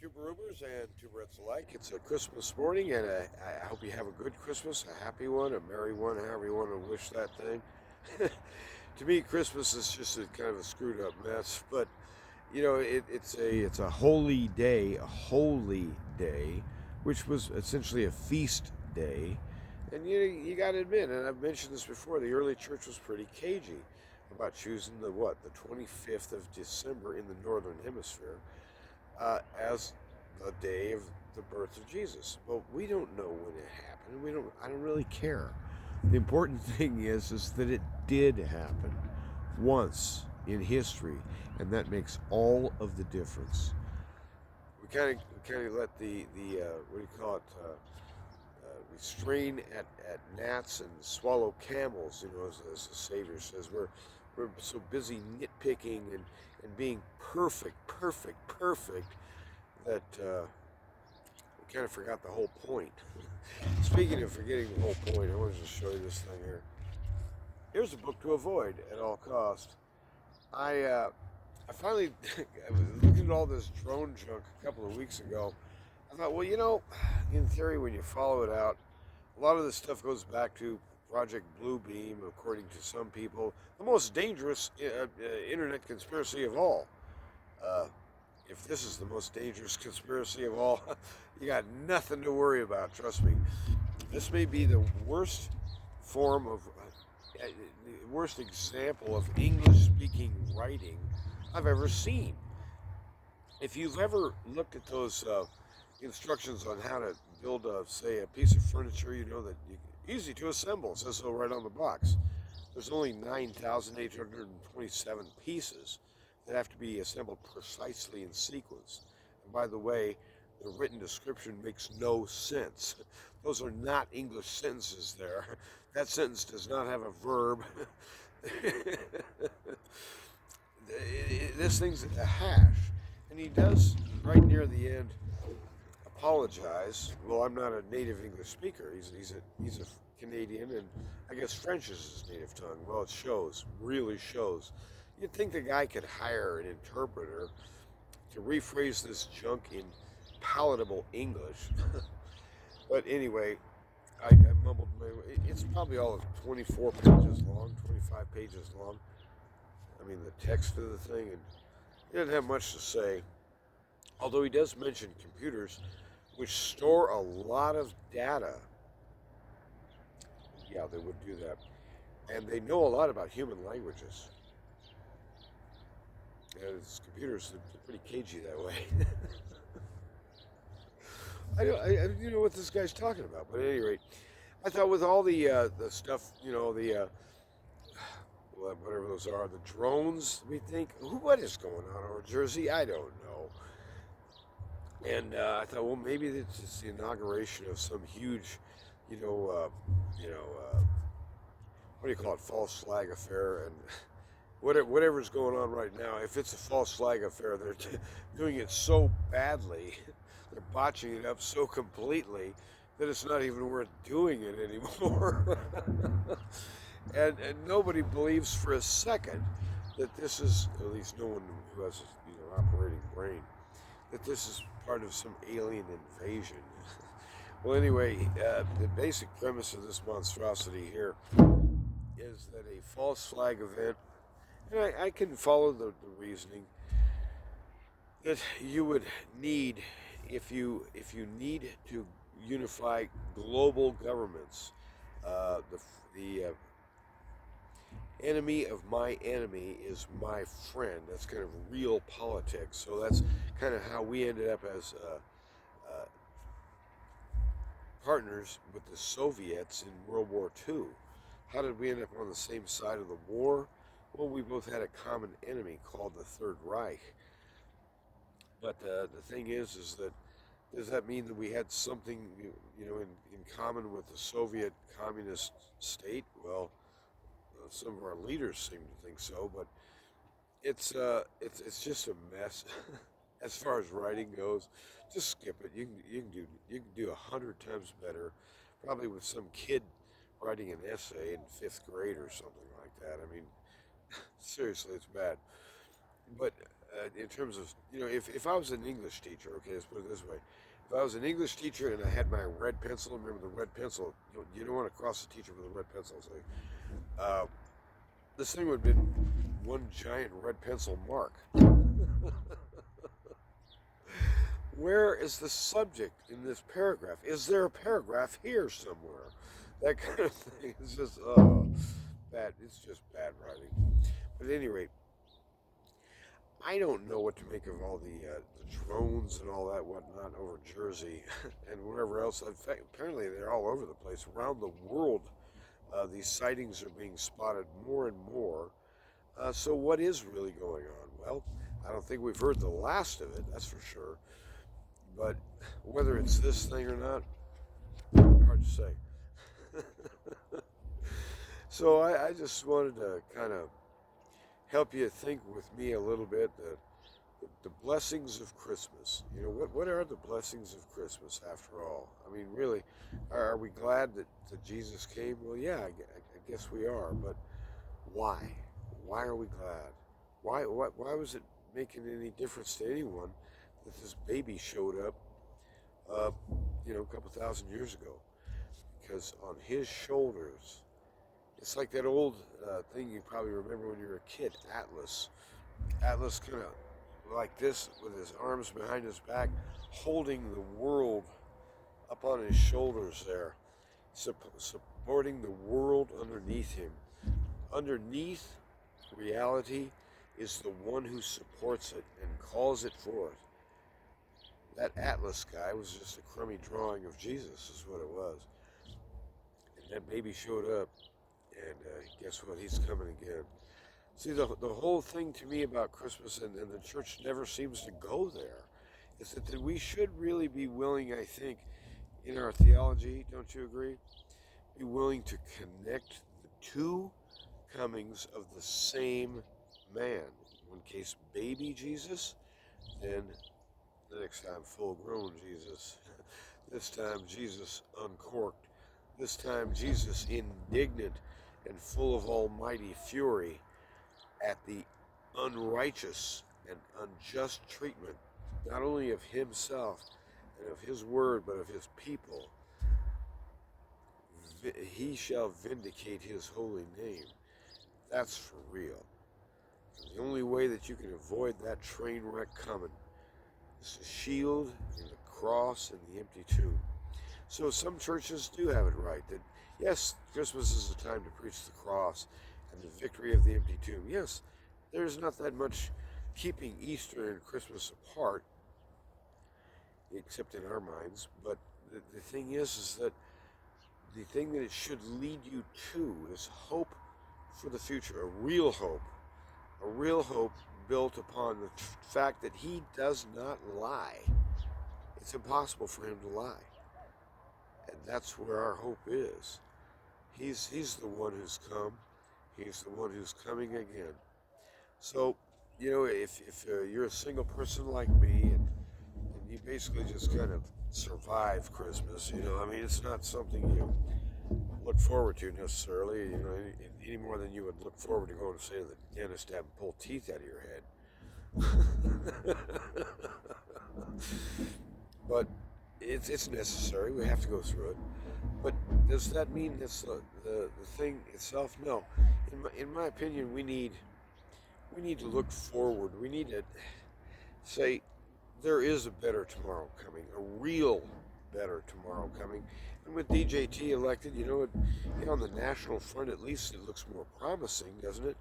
Two Berubers and two Brits alike. It's a Christmas morning, and I hope you have a good Christmas, a happy one, a merry one, however you want to wish that thing. To me, Christmas is just a kind of a screwed up mess, but it's a holy day, which was essentially a feast day, and you got to admit, and I've mentioned this before, the early church was pretty cagey about choosing the 25th of December in the northern hemisphere as the day of the birth of Jesus. But we don't know when it happened. We don't. I don't really care. The important thing is that it did happen once in history, and that makes all of the difference. We kind of let the what do you call it? We strain at gnats and swallow camels. As the Savior says, we're so busy nitpicking and being perfect that we kind of forgot the whole point. Speaking of forgetting the whole point, I want to just show you this thing here. Here's a book to avoid at all cost. I finally I was looking at all this drone junk a couple of weeks ago. I thought, well, in theory, when you follow it out, a lot of this stuff goes back to Project Bluebeam, according to some people, the most dangerous internet conspiracy of all. Uh, if this is the most dangerous conspiracy of all, you got nothing to worry about. Trust me. This may be the worst form of, the worst example of English-speaking writing I've ever seen. If you've ever looked at those instructions on how to build, say, a piece of furniture, easy to assemble. It says so right on the box. There's only 9,827 pieces that have to be assembled precisely in sequence. And by the way, the written description makes no sense. Those are not English sentences there. That sentence does not have a verb. This thing's a hash. And he does, right near the end, apologize. Well, I'm not a native English speaker. He's a Canadian, and I guess French is his native tongue. Well, it shows, really shows. You'd think the guy could hire an interpreter to rephrase this junk in palatable English. But anyway, I mumbled my way. It's probably all of 24 pages long, 25 pages long. I mean, the text of the thing, and he doesn't have much to say. Although he does mention computers, which store a lot of data. Yeah, they would do that. And they know a lot about human languages. And it's computers, they're pretty cagey that way. I know what this guy's talking about, but at any rate, I thought with all the stuff, whatever those are, the drones, we think, what is going on over Jersey? I don't know. And I thought, well, maybe it's just the inauguration of some huge, you know, what do you call it, false flag affair, and whatever's going on right now. If it's a false flag affair, they're doing it so badly, they're botching it up so completely that it's not even worth doing it anymore. And nobody believes for a second that this is, at least no one who has operating brain, that this is part of some alien invasion. Well, anyway, the basic premise of this monstrosity here is that a false flag event, and I can follow the reasoning that you would need if you need to unify global governments. The enemy of my enemy is my friend. That's kind of real politics. So that's kind of how we ended up as partners with the Soviets in World War II. How did we end up on the same side of the war? Well, we both had a common enemy called the Third Reich. But the thing is that does that mean that we had something, in common with the Soviet communist state? Well, some of our leaders seem to think so, but it's just a mess. As far as writing goes, just skip it. You can do 100 times better, probably with some kid writing an essay in fifth grade or something like that. I mean, seriously, it's bad. But in terms of, if I was an English teacher, okay, let's put it this way. If I was an English teacher and I had my red pencil, remember the red pencil, you don't want to cross the teacher with a red pencil. So, uh, this thing would have been one giant red pencil mark. Where is the subject in this paragraph? Is there a paragraph here somewhere? That kind of thing is just, bad. It's just bad writing. But at any rate, I don't know what to make of all the drones and all that whatnot over Jersey and wherever else. In fact, apparently they're all over the place around the world. These sightings are being spotted more and more. So what is really going on? Well, I don't think we've heard the last of it. That's for sure. But whether it's this thing or not, hard to say. So I just wanted to kind of help you think with me a little bit that the blessings of Christmas. What are the blessings of Christmas after all? I mean, really, are we glad that Jesus came? Well, yeah, I guess we are. But why? Why are we glad? Why was it making any difference to anyone that this baby showed up, a couple thousand years ago? Because on his shoulders, it's like that old thing you probably remember when you were a kid, Atlas. Atlas kind of like this with his arms behind his back, holding the world up on his shoulders there, supporting the world underneath him. Underneath reality is the one who supports it and calls it forth. That Atlas guy was just a crummy drawing of Jesus, is what it was. And that baby showed up, and guess what? He's coming again. See, the whole thing to me about Christmas, and the church never seems to go there, is that we should really be willing, I think, in our theology, don't you agree? Be willing to connect the two comings of the same man. In one case, baby Jesus, then the next time, full-grown Jesus. This time, Jesus uncorked. This time, Jesus indignant and full of almighty fury at the unrighteous and unjust treatment, not only of himself and of his word, but of his people. He shall vindicate his holy name. That's for real. And the only way that you can avoid that train wreck coming is the shield and the cross and the empty tomb. So some churches do have it right that, yes, Christmas is a time to preach the cross and the victory of the empty tomb. Yes, there's not that much keeping Easter and Christmas apart, except in our minds. But the thing is that the thing that it should lead you to is hope for the future, a real hope built upon the fact that he does not lie. It's impossible for him to lie. And that's where our hope is. He's the one who's come. He's the one who's coming again. So, if you're a single person like me and you basically just kind of survive Christmas, it's not something you look forward to necessarily, any more than you would look forward to going to, say, to the dentist to have him pull teeth out of your head. But it's necessary. We have to go through it. But does that mean it's the thing itself? No. In my opinion, we need to look forward. We need to say there is a better tomorrow coming, a real better tomorrow coming. And with DJT elected, on the national front at least it looks more promising, doesn't it?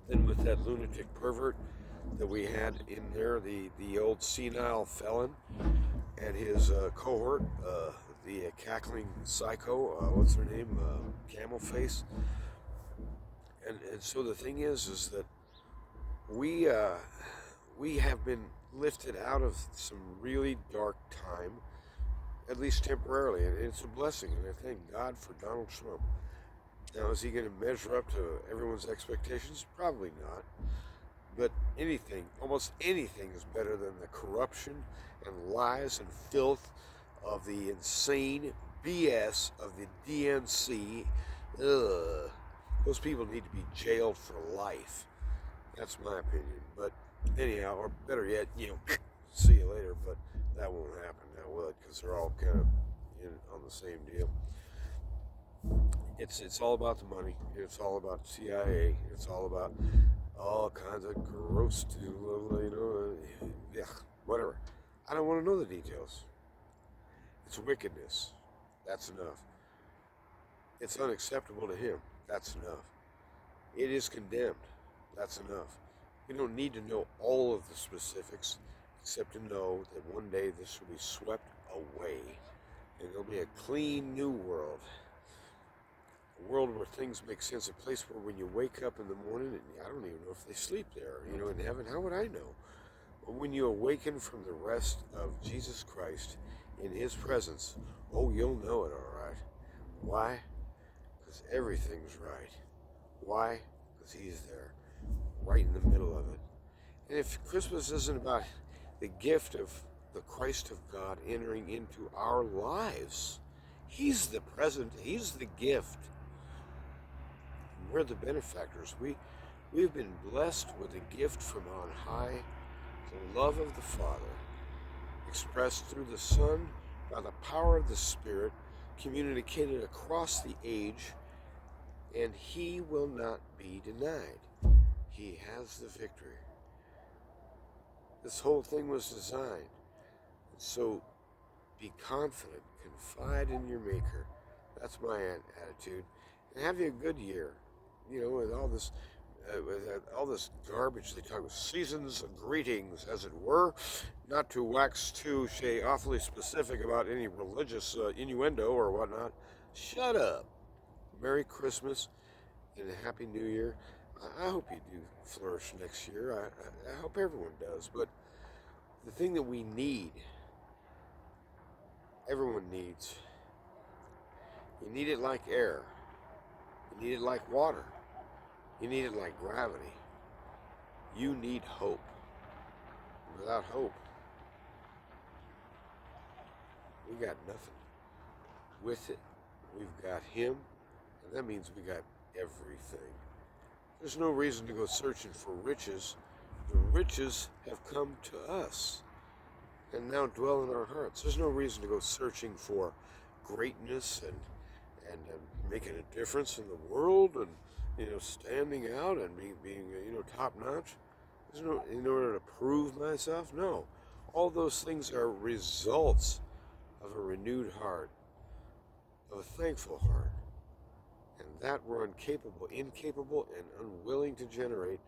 Than with that lunatic pervert that we had in there, the old senile felon and his cohort, the cackling psycho, what's her name, Camel Face. And so the thing is that we have been lifted out of some really dark time, at least temporarily, and it's a blessing, and I thank God for Donald Trump. Now, is he going to measure up to everyone's expectations? Probably not. But almost anything is better than the corruption and lies and filth of the insane BS of the DNC. Ugh. Those people need to be jailed for life. That's my opinion. But Anyhow, or better yet, see you later. But that won't happen now, will it? Because they're all kind of on the same deal. It's all about the money. It's all about CIA. It's all about all kinds of gross, yeah, whatever. I don't want to know the details. It's wickedness. That's enough. It's unacceptable to him. That's enough. It is condemned. That's enough. We don't need to know all of the specifics, except to know that one day this will be swept away, and there'll be a clean new world. A world where things make sense, a place where when you wake up in the morning, and I don't even know if they sleep there, in heaven, how would I know? But when you awaken from the rest of Jesus Christ in his presence, oh, you'll know it all right. Why? Because everything's right. Why? Because he's there, right in the middle of it. And if Christmas isn't about the gift of the Christ of God entering into our lives, he's the present, he's the gift. We're the benefactors. We've been blessed with a gift from on high, the love of the Father, expressed through the Son by the power of the Spirit, communicated across the age, and he will not be denied. He has the victory. This whole thing was designed. So be confident, confide in your Maker. That's my attitude. And have you a good year. With all this garbage they talk about, seasons of greetings, as it were, not to wax too, awfully specific about any religious innuendo or whatnot. Shut up. Merry Christmas and a Happy New Year. I hope you do flourish next year. I hope everyone does. But the thing that we need, everyone needs, you need it like air. You need it like water. You need it like gravity. You need hope. Without hope, we got nothing. With it, we've got him, and that means we got everything. There's no reason to go searching for riches. The riches have come to us and now dwell in our hearts. There's no reason to go searching for greatness and making a difference in the world and standing out and being top notch. There's no, in order to prove myself. No, all those things are results of a renewed heart, of a thankful heart, and that we're incapable, and unwilling to generate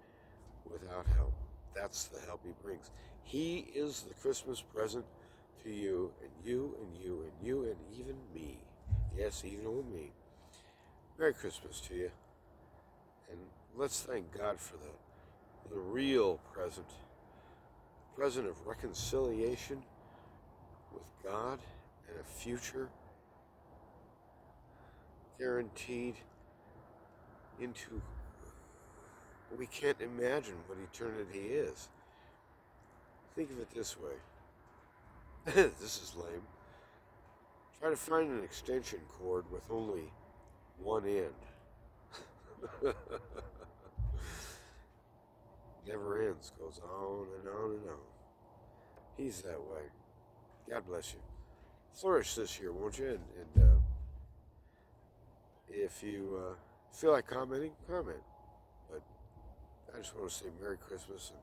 without help. That's the help he brings. He is the Christmas present to you, and you, and you, and you, and even me. Yes, even old me. Merry Christmas to you. And let's thank God for the real present of reconciliation with God and a future guaranteed into we can't imagine what eternity is. Think of it this way. This is lame. Try to find an extension cord with only one end. Never ends, goes on and on and on. He's that way. God bless you. Flourish this year, won't you? And if you feel like commenting, comment. But I just want to say Merry Christmas. And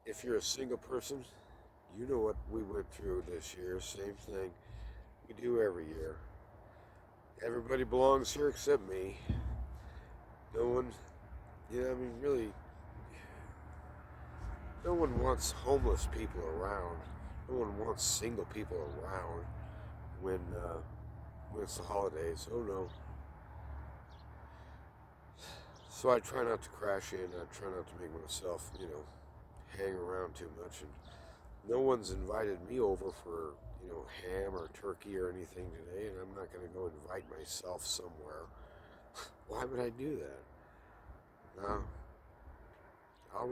if you're a single person, you know what we went through this year. Same thing we do every year. Everybody belongs here except me. No one, really, no one wants homeless people around. No one wants single people around when it's the holidays. Oh no. So I try not to crash in. I try not to make myself, hang around too much. And no one's invited me over for, ham or turkey or anything today, and I'm not going to go invite myself somewhere. Why would I do that? No. I'll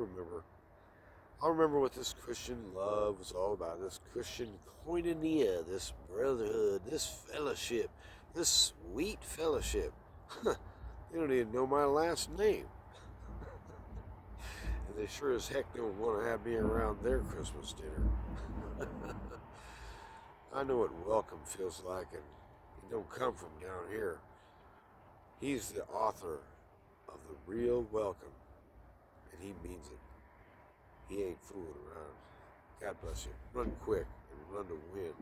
remember what this Christian love was all about, this Christian koinonia, this brotherhood, this fellowship, this sweet fellowship. You don't even know my last name. and they sure as heck don't want to have me around their Christmas dinner. I know what welcome feels like, and it don't come from down here. He's the author of the real welcome, and he means it. He ain't fooling around. God bless you. Run quick and run to win.